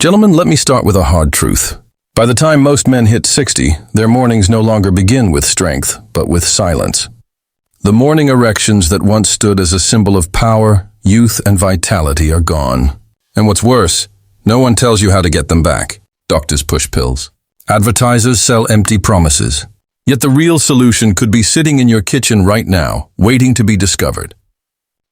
Gentlemen, let me start with a hard truth. By the time most men hit 60, their mornings no longer begin with strength, but with silence. The morning erections that once stood as a symbol of power, youth, and vitality are gone. And what's worse, no one tells you how to get them back. Doctors push pills. Advertisers sell empty promises. Yet the real solution could be sitting in your kitchen right now, waiting to be discovered.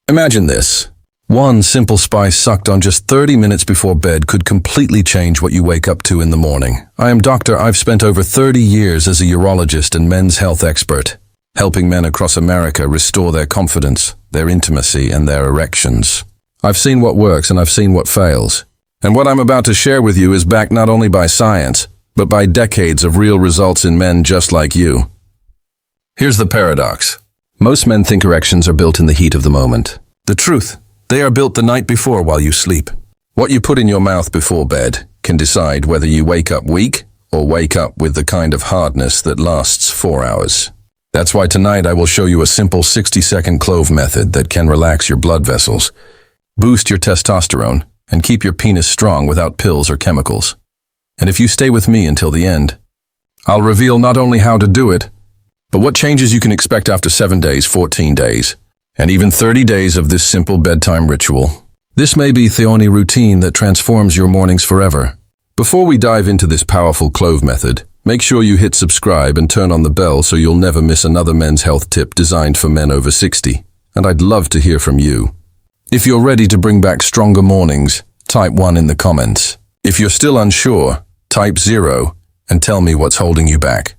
Imagine this. One simple spice sucked on just 30 minutes before bed could completely change what you wake up to in the morning. I am Doctor. I've spent over 30 years as a urologist and men's health expert, helping men across America restore their confidence, their intimacy, and their erections. I've seen what works and I've seen what fails. And what I'm about to share with you is backed not only by science, but by decades of real results in men just like you. Here's the paradox. Most men think erections are built in the heat of the moment. The truth, they are built the night before while you sleep. What you put in your mouth before bed can decide whether you wake up weak or wake up with the kind of hardness that lasts 4 hours. That's why tonight I will show you a simple 60-second clove method that can relax your blood vessels, boost your testosterone, and keep your penis strong without pills or chemicals. And if you stay with me until the end, I'll reveal not only how to do it, but what changes you can expect after 7 days, 14 days, and even 30 days of this simple bedtime ritual. This may be the only routine that transforms your mornings forever. Before we dive into this powerful clove method, make sure you hit subscribe and turn on the bell so you'll never miss another men's health tip designed for men over 60. And I'd love to hear from you. If you're ready to bring back stronger mornings, type 1 in the comments. If you're still unsure, type 0 and tell me what's holding you back.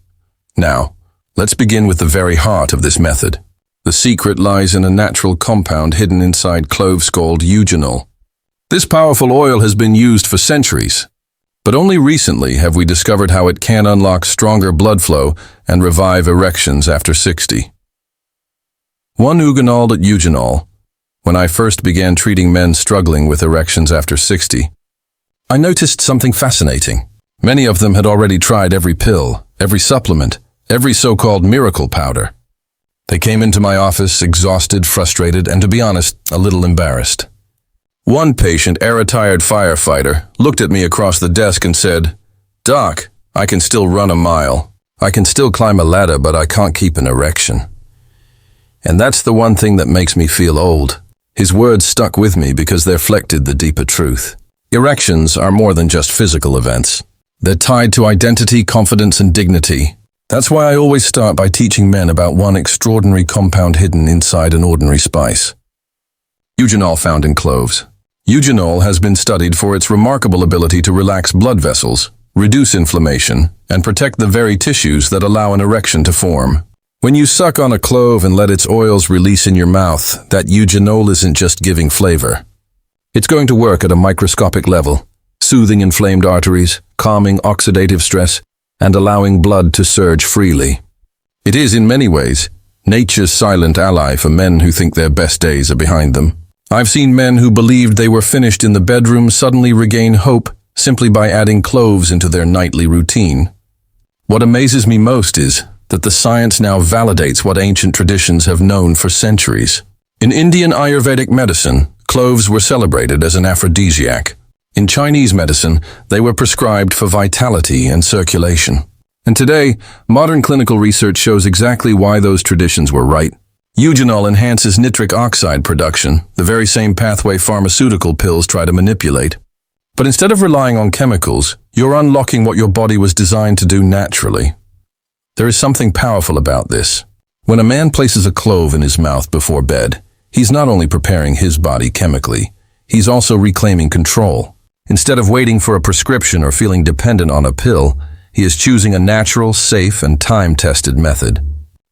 Now, let's begin with the very heart of this method. The secret lies in a natural compound hidden inside cloves called eugenol. This powerful oil has been used for centuries, but only recently have we discovered how it can unlock stronger blood flow and revive erections after 60. 1 eugenol. When I first began treating men struggling with erections after 60, I noticed something fascinating. Many of them had already tried every pill, every supplement, every so-called miracle powder. They came into my office exhausted, frustrated, and to be honest, a little embarrassed. One patient, a retired firefighter, looked at me across the desk and said, "Doc, I can still run a mile. I can still climb a ladder, but I can't keep an erection." And that's the one thing that makes me feel old. His words stuck with me because they reflected the deeper truth. Erections are more than just physical events. They're tied to identity, confidence, and dignity. That's why I always start by teaching men about one extraordinary compound hidden inside an ordinary spice. Eugenol found in cloves. Eugenol has been studied for its remarkable ability to relax blood vessels, reduce inflammation, and protect the very tissues that allow an erection to form. When you suck on a clove and let its oils release in your mouth, that eugenol isn't just giving flavor. It's going to work at a microscopic level, soothing inflamed arteries, calming oxidative stress, and allowing blood to surge freely. It is, in many ways, nature's silent ally for men who think their best days are behind them. I've seen men who believed they were finished in the bedroom suddenly regain hope simply by adding cloves into their nightly routine. What amazes me most is that the science now validates what ancient traditions have known for centuries. In Indian Ayurvedic medicine, cloves were celebrated as an aphrodisiac. In Chinese medicine, they were prescribed for vitality and circulation. And today, modern clinical research shows exactly why those traditions were right. Eugenol enhances nitric oxide production, the very same pathway pharmaceutical pills try to manipulate. But instead of relying on chemicals, you're unlocking what your body was designed to do naturally. There is something powerful about this. When a man places a clove in his mouth before bed, he's not only preparing his body chemically, he's also reclaiming control. Instead of waiting for a prescription or feeling dependent on a pill, he is choosing a natural, safe, and time-tested method.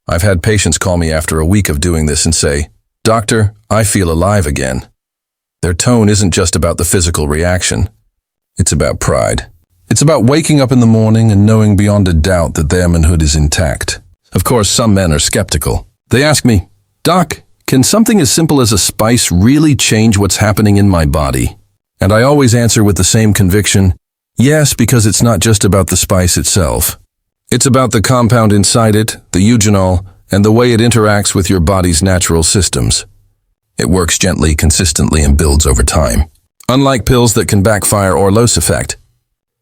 I've had patients call me after a week of doing this and say, "Doctor, I feel alive again." Their tone isn't just about the physical reaction. It's about pride. It's about waking up in the morning and knowing beyond a doubt that their manhood is intact. Of course, some men are skeptical. They ask me, "Doc, can something as simple as a spice really change what's happening in my body?" And I always answer with the same conviction, yes, because it's not just about the spice itself. It's about the compound inside it, the eugenol, and the way it interacts with your body's natural systems. It works gently, consistently, and builds over time. Unlike pills that can backfire or lose effect,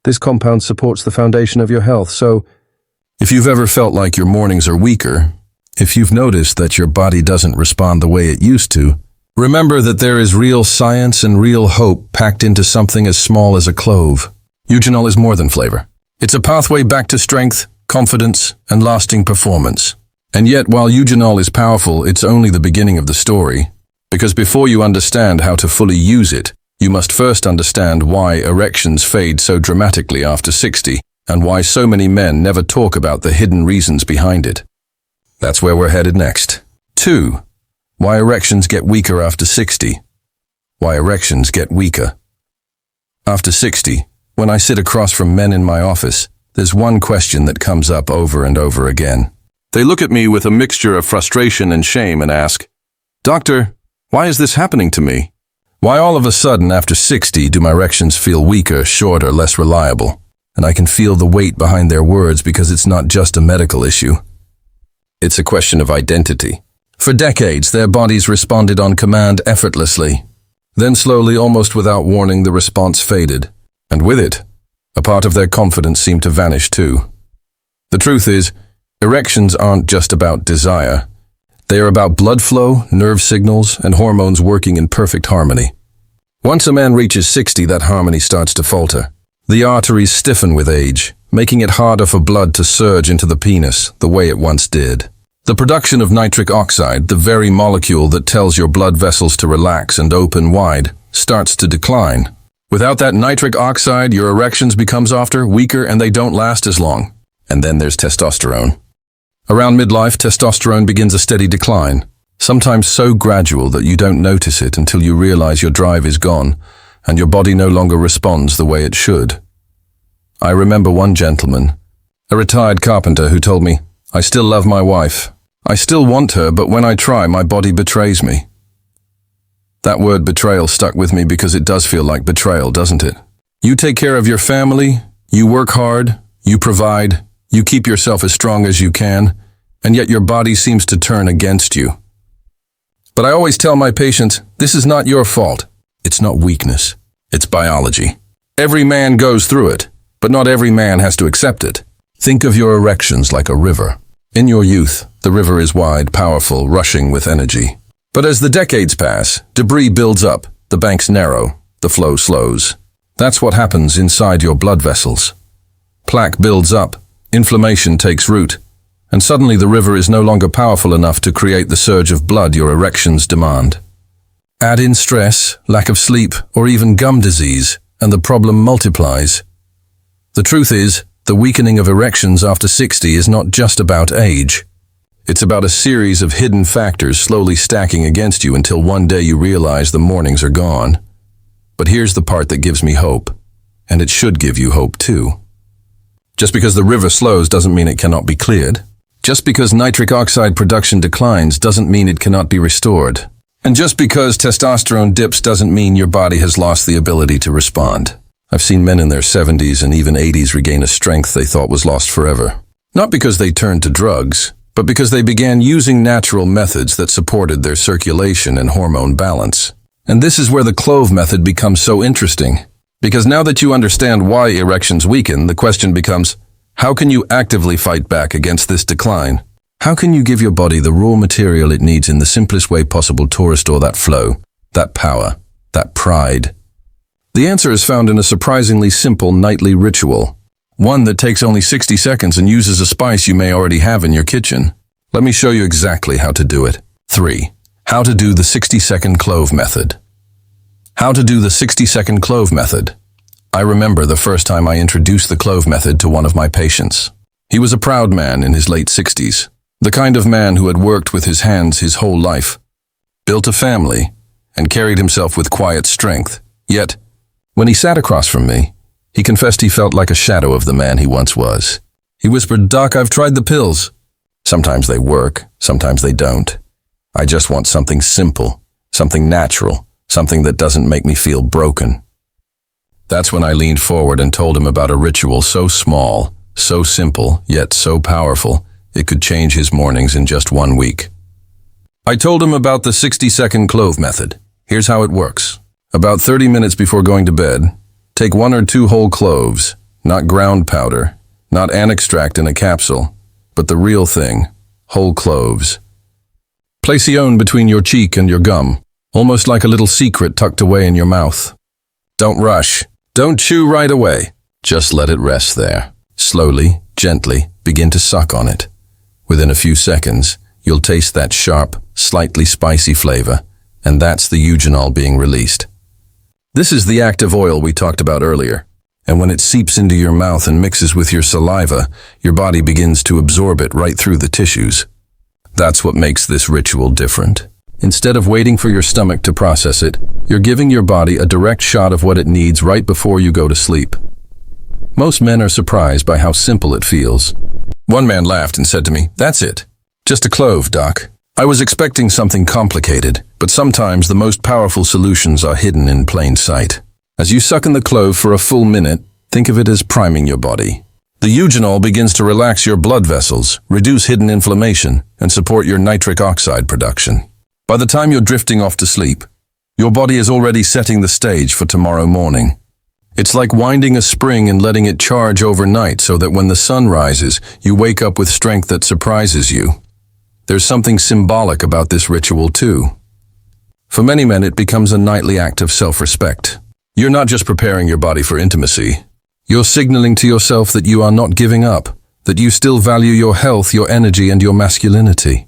this compound supports the foundation of your health. So, if you've ever felt like your mornings are weaker, if you've noticed that your body doesn't respond the way it used to, remember that there is real science and real hope packed into something as small as a clove. Eugenol is more than flavor. It's a pathway back to strength, confidence, and lasting performance. And yet, while eugenol is powerful, it's only the beginning of the story. Because before you understand how to fully use it, you must first understand why erections fade so dramatically after 60, and why so many men never talk about the hidden reasons behind it. That's where we're headed next. 2. Why erections get weaker after 60. Why erections get weaker. After 60, when I sit across from men in my office, there's one question that comes up over and over again. They look at me with a mixture of frustration and shame and ask, "Doctor, why is this happening to me? Why all of a sudden after 60 do my erections feel weaker, shorter, less reliable?" And I can feel the weight behind their words because it's not just a medical issue. It's a question of identity. For decades, their bodies responded on command effortlessly. Then slowly, almost without warning, the response faded. And with it, a part of their confidence seemed to vanish too. The truth is, erections aren't just about desire. They are about blood flow, nerve signals, and hormones working in perfect harmony. Once a man reaches 60, that harmony starts to falter. The arteries stiffen with age, making it harder for blood to surge into the penis the way it once did. The production of nitric oxide, the very molecule that tells your blood vessels to relax and open wide, starts to decline. Without that nitric oxide, your erections become softer, weaker, and they don't last as long. And then there's testosterone. Around midlife, testosterone begins a steady decline, sometimes so gradual that you don't notice it until you realize your drive is gone and your body no longer responds the way it should. I remember one gentleman, a retired carpenter, who told me, "I still love my wife. I still want her, but when I try, my body betrays me." That word betrayal stuck with me because it does feel like betrayal, doesn't it? You take care of your family, you work hard, you provide, you keep yourself as strong as you can, and yet your body seems to turn against you. But I always tell my patients, this is not your fault. It's not weakness. It's biology. Every man goes through it, but not every man has to accept it. Think of your erections like a river. In your youth, the river is wide, powerful, rushing with energy. But as the decades pass, debris builds up, the banks narrow, the flow slows. That's what happens inside your blood vessels. Plaque builds up, inflammation takes root, and suddenly the river is no longer powerful enough to create the surge of blood your erections demand. Add in stress, lack of sleep, or even gum disease, and the problem multiplies. The truth is, the weakening of erections after 60 is not just about age. It's about a series of hidden factors slowly stacking against you until one day you realize the mornings are gone. But here's the part that gives me hope, and it should give you hope too. Just because the river slows doesn't mean it cannot be cleared. Just because nitric oxide production declines doesn't mean it cannot be restored. And just because testosterone dips doesn't mean your body has lost the ability to respond. I've seen men in their 70s and even 80s regain a strength they thought was lost forever. Not because they turned to drugs, but because they began using natural methods that supported their circulation and hormone balance. And this is where the clove method becomes so interesting. Because now that you understand why erections weaken, the question becomes, how can you actively fight back against this decline? How can you give your body the raw material it needs in the simplest way possible to restore that flow, that power, that pride? The answer is found in a surprisingly simple nightly ritual. One that takes only 60 seconds and uses a spice you may already have in your kitchen. Let me show you exactly how to do it. 3. How to do the 60-second clove method. How to do the 60-second clove method. I remember the first time I introduced the clove method to one of my patients. He was a proud man in his late 60s, the kind of man who had worked with his hands his whole life, built a family, and carried himself with quiet strength. Yet, when he sat across from me, he confessed he felt like a shadow of the man he once was. He whispered, "Doc, I've tried the pills. Sometimes they work, sometimes they don't. I just want something simple, something natural, something that doesn't make me feel broken." That's when I leaned forward and told him about a ritual so small, so simple, yet so powerful, it could change his mornings in just 1 week. I told him about the 60-second clove method. Here's how it works. About 30 minutes before going to bed, take 1 or 2 whole cloves, not ground powder, not an extract in a capsule, but the real thing, whole cloves. Place one between your cheek and your gum, almost like a little secret tucked away in your mouth. Don't rush. Don't chew right away. Just let it rest there. Slowly, gently, begin to suck on it. Within a few seconds, you'll taste that sharp, slightly spicy flavor, and that's the eugenol being released. This is the active oil we talked about earlier, and when it seeps into your mouth and mixes with your saliva, your body begins to absorb it right through the tissues. That's what makes this ritual different. Instead of waiting for your stomach to process it, you're giving your body a direct shot of what it needs right before you go to sleep. Most men are surprised by how simple it feels. One man laughed and said to me, "That's it. Just a clove, Doc. I was expecting something complicated, but sometimes the most powerful solutions are hidden in plain sight." As you suck in the clove for a full minute, think of it as priming your body. The eugenol begins to relax your blood vessels, reduce hidden inflammation, and support your nitric oxide production. By the time you're drifting off to sleep, your body is already setting the stage for tomorrow morning. It's like winding a spring and letting it charge overnight so that when the sun rises, you wake up with strength that surprises you. There's something symbolic about this ritual too. For many men, it becomes a nightly act of self-respect. You're not just preparing your body for intimacy. You're signaling to yourself that you are not giving up, that you still value your health, your energy, and your masculinity.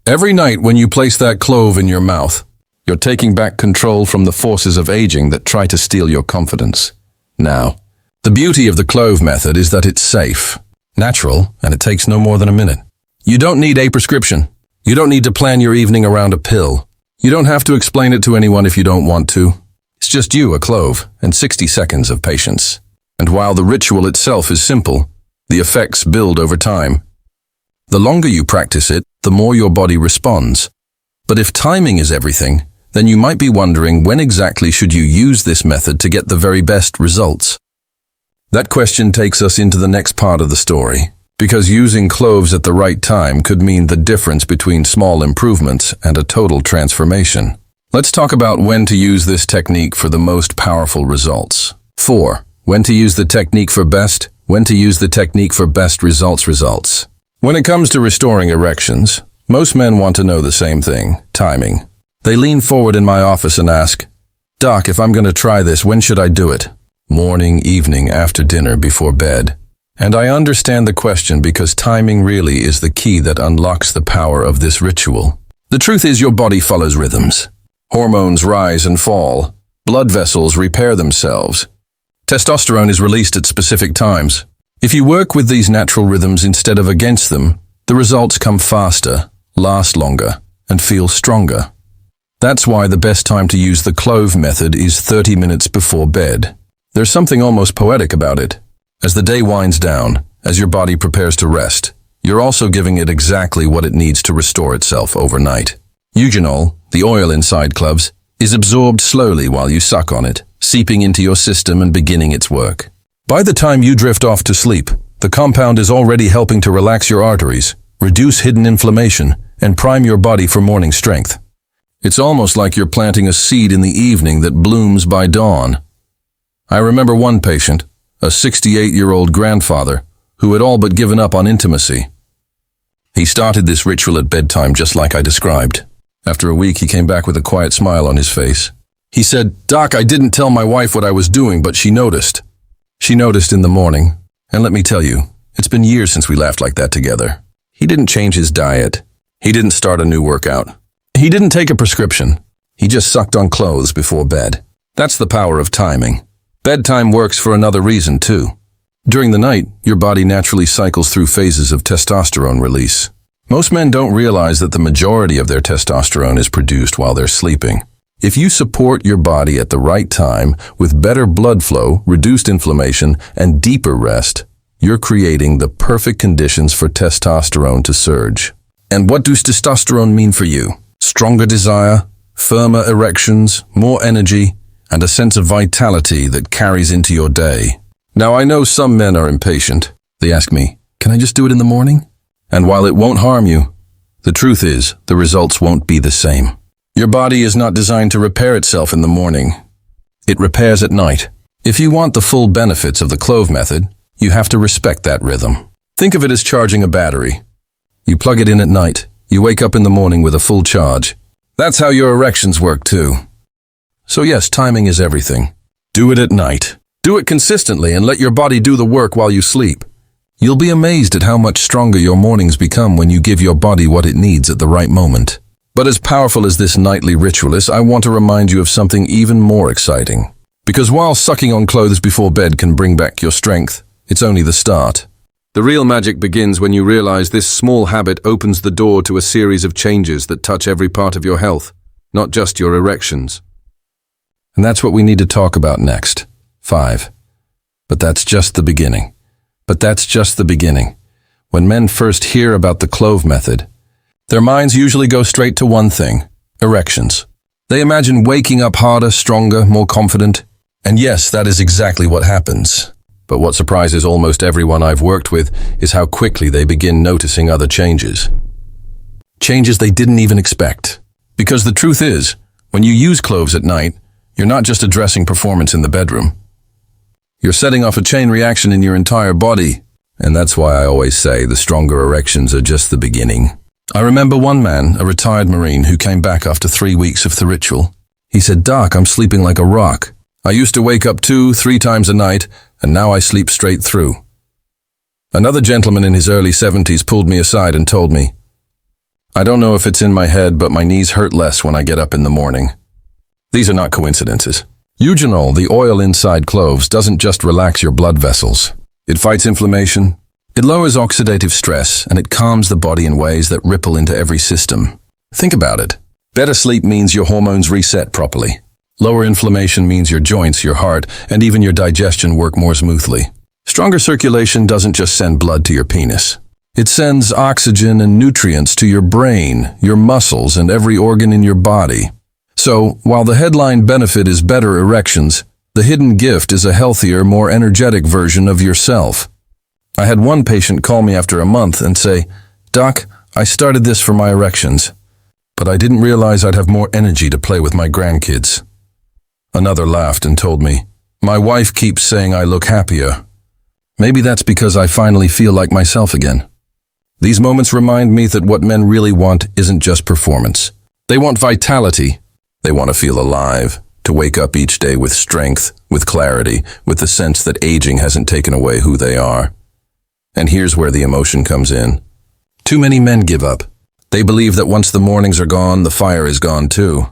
Every night when you place that clove in your mouth, you're taking back control from the forces of aging that try to steal your confidence. Now, the beauty of the clove method is that it's safe, natural, and it takes no more than a minute. You don't need a prescription. You don't need to plan your evening around a pill. You don't have to explain it to anyone if you don't want to. It's just you, a clove, and 60 seconds of patience. And while the ritual itself is simple, the effects build over time. The longer you practice it, the more your body responds. But if timing is everything, then you might be wondering when exactly should you use this method to get the very best results. That question takes us into the next part of the story, because using cloves at the right time could mean the difference between small improvements and a total transformation. Let's talk about when to use this technique for the most powerful results. 4. When to use the technique for best, when to use the technique for best results. When it comes to restoring erections, most men want to know the same thing, timing. They lean forward in my office and ask, "Doc, if I'm going to try this, when should I do it?" Morning, evening, after dinner, before bed. And I understand the question because timing really is the key that unlocks the power of this ritual. The truth is your body follows rhythms. Hormones rise and fall. Blood vessels repair themselves. Testosterone is released at specific times. If you work with these natural rhythms instead of against them, the results come faster, last longer, and feel stronger. That's why the best time to use the clove method is 30 minutes before bed. There's something almost poetic about it. As the day winds down, as your body prepares to rest, you're also giving it exactly what it needs to restore itself overnight. Eugenol, the oil inside cloves, is absorbed slowly while you suck on it, seeping into your system and beginning its work. By the time you drift off to sleep, the compound is already helping to relax your arteries, reduce hidden inflammation, and prime your body for morning strength. It's almost like you're planting a seed in the evening that blooms by dawn. I remember one patient, a 68-year-old grandfather, who had all but given up on intimacy. He started this ritual at bedtime just like I described. After a week, he came back with a quiet smile on his face. He said, "Doc, I didn't tell my wife what I was doing, but she noticed. She noticed in the morning, and let me tell you, it's been years since we laughed like that together." He didn't change his diet. He didn't start a new workout. He didn't take a prescription. He just sucked on clothes before bed. That's the power of timing. Bedtime works for another reason too. During the night, your body naturally cycles through phases of testosterone release. Most men don't realize that the majority of their testosterone is produced while they're sleeping. If you support your body at the right time with better blood flow, reduced inflammation, and deeper rest, you're creating the perfect conditions for testosterone to surge. And what does testosterone mean for you? Stronger desire, firmer erections, more energy, and a sense of vitality that carries into your day. Now, I know some men are impatient. They ask me, "Can I just do it in the morning?" And while it won't harm you, the truth is the results won't be the same. Your body is not designed to repair itself in the morning. It repairs at night. If you want the full benefits of the clove method, you have to respect that rhythm. Think of it as charging a battery. You plug it in at night. You wake up in the morning with a full charge. That's how your erections work too. So yes, timing is everything. Do it at night. Do it consistently and let your body do the work while you sleep. You'll be amazed at how much stronger your mornings become when you give your body what it needs at the right moment. But as powerful as this nightly ritual is, I want to remind you of something even more exciting. Because while sucking on clothes before bed can bring back your strength, it's only the start. The real magic begins when you realize this small habit opens the door to a series of changes that touch every part of your health, not just your erections. And that's what we need to talk about next. 5. But that's just the beginning. When men first hear about the clove method, their minds usually go straight to one thing: erections. They imagine waking up harder, stronger, more confident. And yes, that is exactly what happens. But what surprises almost everyone I've worked with is how quickly they begin noticing other changes. Changes they didn't even expect. Because the truth is, when you use cloves at night, you're not just addressing performance in the bedroom. You're setting off a chain reaction in your entire body. And that's why I always say the stronger erections are just the beginning. I remember one man, a retired Marine, who came back after 3 weeks of the ritual. He said, "Doc, I'm sleeping like a rock. I used to wake up 2-3 times a night, and now I sleep straight through." Another gentleman in his early 70s pulled me aside and told me, "I don't know if it's in my head, but my knees hurt less when I get up in the morning." These are not coincidences. Eugenol, the oil inside cloves, doesn't just relax your blood vessels. It fights inflammation, it lowers oxidative stress, and it calms the body in ways that ripple into every system. Think about it. Better sleep means your hormones reset properly. Lower inflammation means your joints, your heart, and even your digestion work more smoothly. Stronger circulation doesn't just send blood to your penis. It sends oxygen and nutrients to your brain, your muscles, and every organ in your body. So, while the headline benefit is better erections, the hidden gift is a healthier, more energetic version of yourself. I had one patient call me after a month and say, "Doc, I started this for my erections, but I didn't realize I'd have more energy to play with my grandkids." Another laughed and told me, "My wife keeps saying I look happier. Maybe that's because I finally feel like myself again." These moments remind me that what men really want isn't just performance. They want vitality. They want to feel alive, to wake up each day with strength, with clarity, with the sense that aging hasn't taken away who they are. And here's where the emotion comes in. Too many men give up. They believe that once the mornings are gone, the fire is gone too.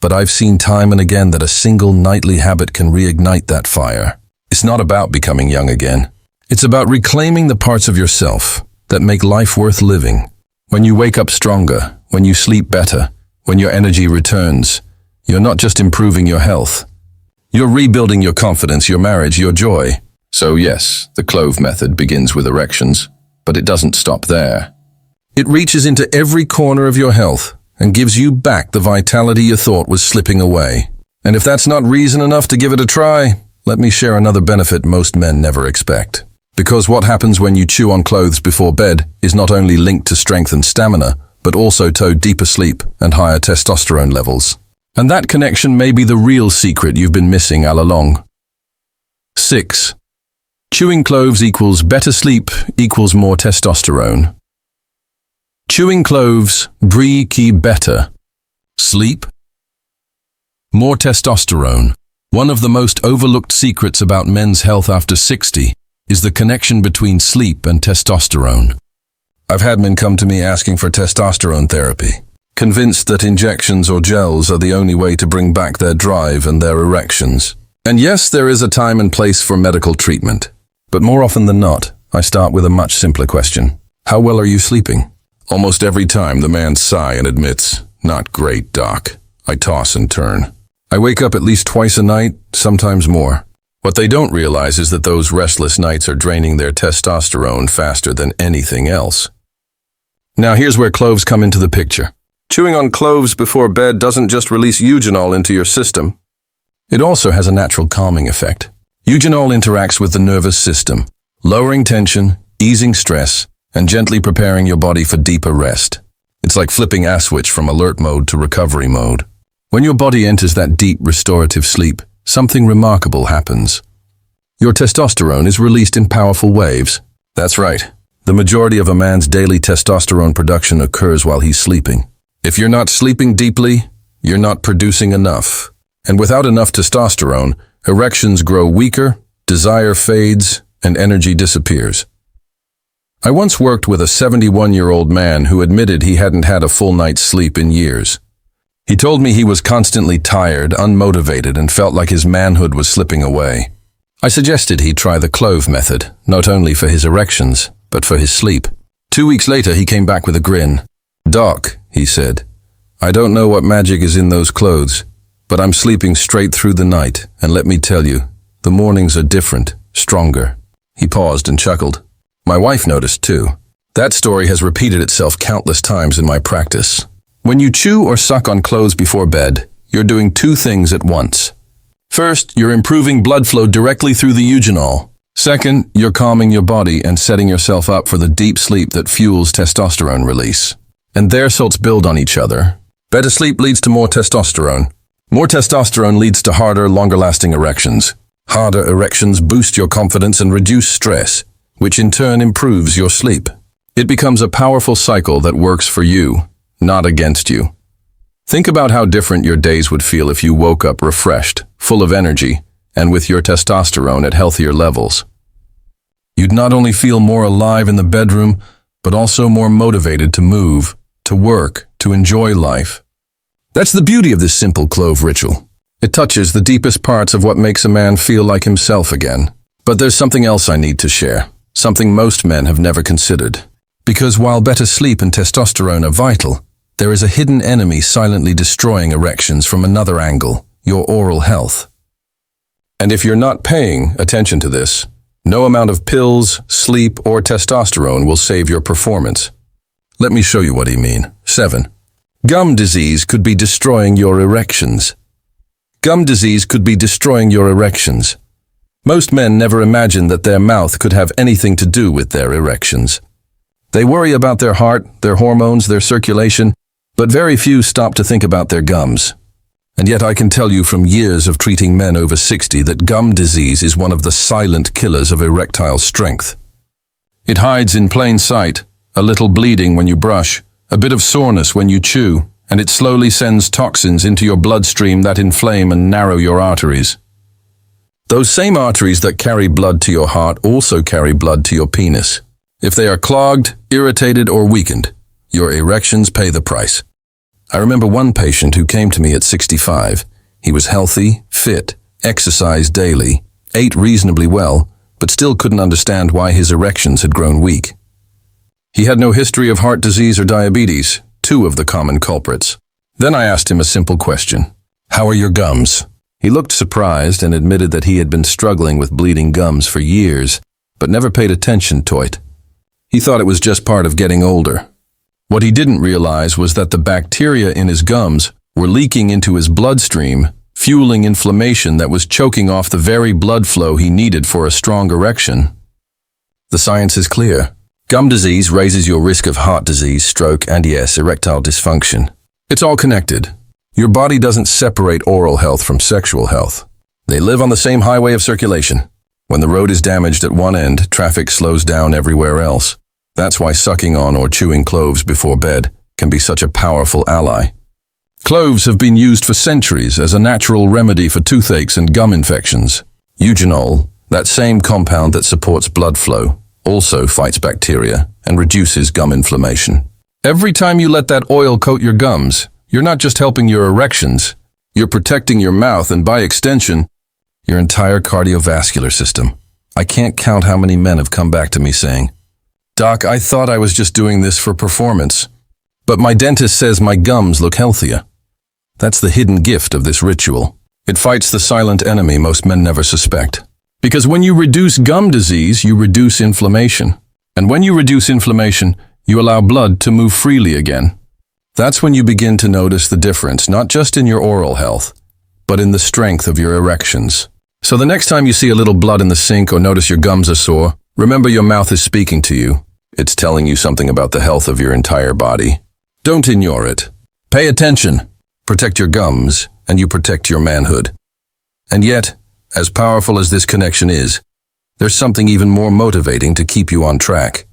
But I've seen time and again that a single nightly habit can reignite that fire. It's not about becoming young again. It's about reclaiming the parts of yourself that make life worth living. When you wake up stronger, when you sleep better, when your energy returns, you're not just improving your health. You're rebuilding your confidence, your marriage, your joy. So yes, the clove method begins with erections, but it doesn't stop there. It reaches into every corner of your health and gives you back the vitality you thought was slipping away. And if that's not reason enough to give it a try, let me share another benefit most men never expect. Because what happens when you chew on clothes before bed is not only linked to strength and stamina, but also to deeper sleep and higher testosterone levels. And that connection may be the real secret you've been missing all along. 6. Chewing cloves equals better sleep equals more testosterone. Chewing cloves bring better sleep, more testosterone. One of the most overlooked secrets about men's health after 60 is the connection between sleep and testosterone. I've had men come to me asking for testosterone therapy, convinced that injections or gels are the only way to bring back their drive and their erections. And yes, there is a time and place for medical treatment. But more often than not, I start with a much simpler question. How well are you sleeping? Almost every time the man sighs and admits, "Not great, doc. I toss and turn. I wake up at least twice a night, sometimes more." What they don't realize is that those restless nights are draining their testosterone faster than anything else. Now here's where cloves come into the picture. Chewing on cloves before bed doesn't just release eugenol into your system. It also has a natural calming effect. Eugenol interacts with the nervous system, lowering tension, easing stress, and gently preparing your body for deeper rest. It's like flipping a switch from alert mode to recovery mode. When your body enters that deep restorative sleep, something remarkable happens. Your testosterone is released in powerful waves. That's right. The majority of a man's daily testosterone production occurs while he's sleeping. If you're not sleeping deeply, you're not producing enough. And without enough testosterone, erections grow weaker, desire fades, and energy disappears. I once worked with a 71-year-old man who admitted he hadn't had a full night's sleep in years. He told me he was constantly tired, unmotivated, and felt like his manhood was slipping away. I suggested he try the clove method, not only for his erections, but for his sleep. 2 weeks later, he came back with a grin. "Doc," he said, "I don't know what magic is in those clothes, but I'm sleeping straight through the night, and let me tell you, the mornings are different, stronger." He paused and chuckled. My wife noticed too. That story has repeated itself countless times in my practice. When you chew or suck on clothes before bed, you're doing two things at once. First, you're improving blood flow directly through the eugenol. Second, you're calming your body and setting yourself up for the deep sleep that fuels testosterone release. And their salts build on each other. Better sleep leads to more testosterone. More testosterone leads to harder, longer-lasting erections. Harder erections boost your confidence and reduce stress, which in turn improves your sleep. It becomes a powerful cycle that works for you, not against you. Think about how different your days would feel if you woke up refreshed, full of energy, and with your testosterone at healthier levels. You'd not only feel more alive in the bedroom, but also more motivated to move, to work, to enjoy life. That's the beauty of this simple clove ritual. It touches the deepest parts of what makes a man feel like himself again. But there's something else I need to share, something most men have never considered. Because while better sleep and testosterone are vital, there is a hidden enemy silently destroying erections from another angle, your oral health. And if you're not paying attention to this, no amount of pills, sleep, or testosterone will save your performance. Let me show you what I mean. 7. Gum disease could be destroying your erections. Gum disease could be destroying your erections. Most men never imagine that their mouth could have anything to do with their erections. They worry about their heart, their hormones, their circulation, but very few stop to think about their gums. And yet I can tell you from years of treating men over 60 that gum disease is one of the silent killers of erectile strength. It hides in plain sight, a little bleeding when you brush, a bit of soreness when you chew, and it slowly sends toxins into your bloodstream that inflame and narrow your arteries. Those same arteries that carry blood to your heart also carry blood to your penis. If they are clogged, irritated, or weakened, your erections pay the price. I remember one patient who came to me at 65. He was healthy, fit, exercised daily, ate reasonably well, but still couldn't understand why his erections had grown weak. He had no history of heart disease or diabetes, two of the common culprits. Then I asked him a simple question. "How are your gums?" He looked surprised and admitted that he had been struggling with bleeding gums for years, but never paid attention to it. He thought it was just part of getting older. What he didn't realize was that the bacteria in his gums were leaking into his bloodstream, fueling inflammation that was choking off the very blood flow he needed for a strong erection. The science is clear. Gum disease raises your risk of heart disease, stroke, and yes, erectile dysfunction. It's all connected. Your body doesn't separate oral health from sexual health. They live on the same highway of circulation. When the road is damaged at one end, traffic slows down everywhere else. That's why sucking on or chewing cloves before bed can be such a powerful ally. Cloves have been used for centuries as a natural remedy for toothaches and gum infections. Eugenol, that same compound that supports blood flow, also fights bacteria and reduces gum inflammation. Every time you let that oil coat your gums, you're not just helping your erections, you're protecting your mouth and, by extension, your entire cardiovascular system. I can't count how many men have come back to me saying, "Doc, I thought I was just doing this for performance, but my dentist says my gums look healthier." That's the hidden gift of this ritual. It fights the silent enemy most men never suspect. Because when you reduce gum disease, you reduce inflammation. And when you reduce inflammation, you allow blood to move freely again. That's when you begin to notice the difference, not just in your oral health, but in the strength of your erections. So the next time you see a little blood in the sink or notice your gums are sore, remember your mouth is speaking to you. It's telling you something about the health of your entire body. Don't ignore it. Pay attention. Protect your gums, and you protect your manhood. And yet, as powerful as this connection is, there's something even more motivating to keep you on track.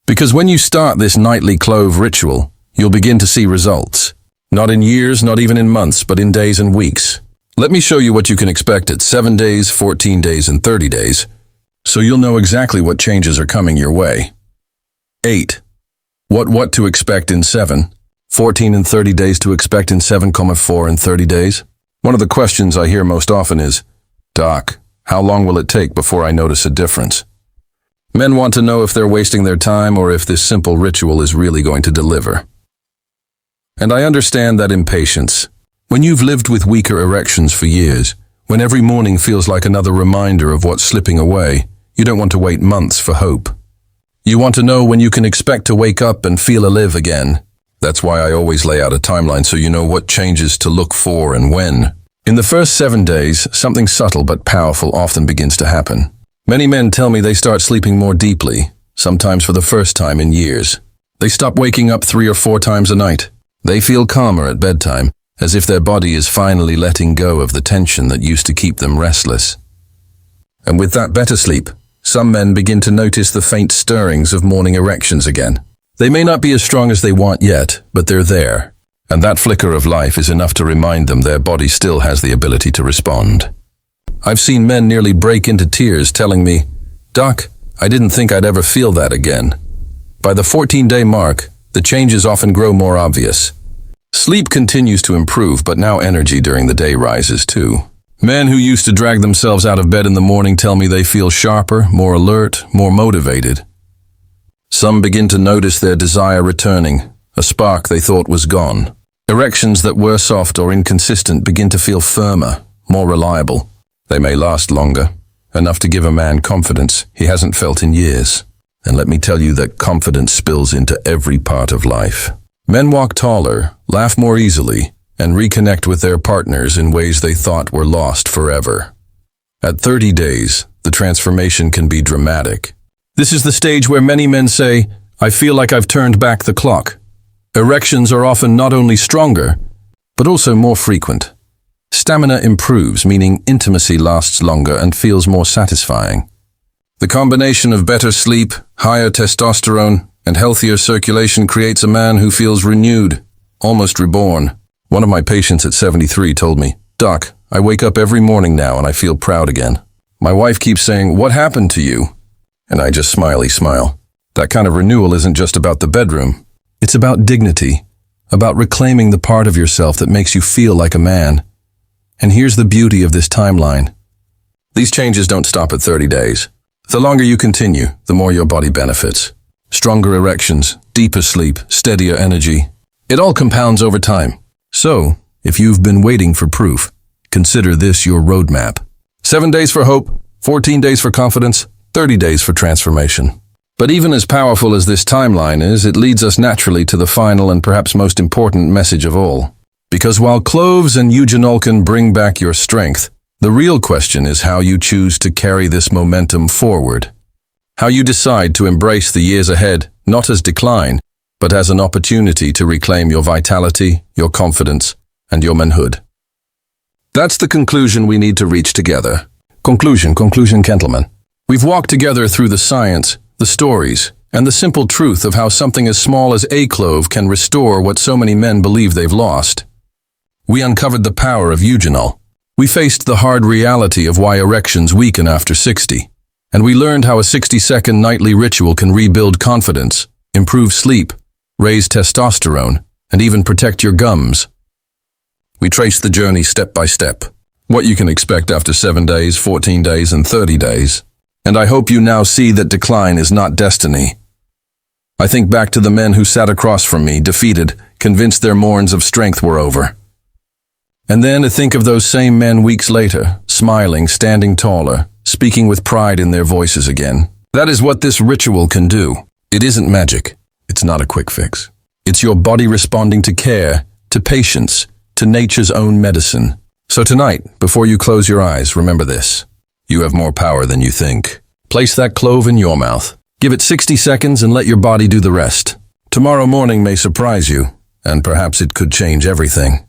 Because when you start this nightly clove ritual, you'll begin to see results. Not in years, not even in months, but in days and weeks. Let me show you what you can expect at 7 days, 14 days, and 30 days, so you'll know exactly what changes are coming your way. 8. What to expect in 7, 14 and 30 days to expect in 7,4 and 30 days? One of the questions I hear most often is, Doc, how long will it take before I notice a difference? Men want to know if they're wasting their time or if this simple ritual is really going to deliver. And I understand that impatience. When you've lived with weaker erections for years, when every morning feels like another reminder of what's slipping away, you don't want to wait months for hope. You want to know when you can expect to wake up and feel alive again. That's why I always lay out a timeline so you know what changes to look for and when. In the first 7 days, something subtle but powerful often begins to happen. Many men tell me they start sleeping more deeply, sometimes for the first time in years. They stop waking up 3 or 4 times a night. They feel calmer at bedtime, as if their body is finally letting go of the tension that used to keep them restless. And with that better sleep, some men begin to notice the faint stirrings of morning erections again. They may not be as strong as they want yet, but they're there. And that flicker of life is enough to remind them their body still has the ability to respond. I've seen men nearly break into tears telling me, Doc, I didn't think I'd ever feel that again. By the 14-day mark, the changes often grow more obvious. Sleep continues to improve, but now energy during the day rises too. Men who used to drag themselves out of bed in the morning tell me they feel sharper, more alert, more motivated. Some begin to notice their desire returning, a spark they thought was gone. Erections that were soft or inconsistent begin to feel firmer, more reliable. They may last longer, enough to give a man confidence he hasn't felt in years. And let me tell you that confidence spills into every part of life. Men walk taller, laugh more easily, and reconnect with their partners in ways they thought were lost forever. At 30 days, the transformation can be dramatic. This is the stage where many men say, I feel like I've turned back the clock. Erections are often not only stronger, but also more frequent. Stamina improves, meaning intimacy lasts longer and feels more satisfying. The combination of better sleep, higher testosterone, and healthier circulation creates a man who feels renewed, almost reborn. One of my patients at 73 told me, Doc, I wake up every morning now and I feel proud again. My wife keeps saying, what happened to you? And I just smile. That kind of renewal isn't just about the bedroom. It's about dignity, about reclaiming the part of yourself that makes you feel like a man. And here's the beauty of this timeline. These changes don't stop at 30 days. The longer you continue, the more your body benefits. Stronger erections, deeper sleep, steadier energy. It all compounds over time. So, if you've been waiting for proof, consider this your roadmap. 7 days for hope, 14 days for confidence, 30 days for transformation. But even as powerful as this timeline is, it leads us naturally to the final and perhaps most important message of all. Because while cloves and eugenol can bring back your strength, the real question is how you choose to carry this momentum forward. How you decide to embrace the years ahead, not as decline, but as an opportunity to reclaim your vitality, your confidence, and your manhood. That's the conclusion we need to reach together. Conclusion, gentlemen. We've walked together through the science, the stories, and the simple truth of how something as small as a clove can restore what so many men believe they've lost. We uncovered the power of eugenol. We faced the hard reality of why erections weaken after 60. And we learned how a 60-second nightly ritual can rebuild confidence, improve sleep, raise testosterone, and even protect your gums. We traced the journey step by step, what you can expect after 7 days, 14 days, and 30 days. And I hope you now see that decline is not destiny. I think back to the men who sat across from me, defeated, convinced their morns of strength were over. And then to think of those same men weeks later, smiling, standing taller, speaking with pride in their voices again. That is what this ritual can do. It isn't magic. It's not a quick fix. It's your body responding to care, to patience, to nature's own medicine. So tonight, before you close your eyes, remember this. You have more power than you think. Place that clove in your mouth. Give it 60 seconds and let your body do the rest. Tomorrow morning may surprise you, and perhaps it could change everything.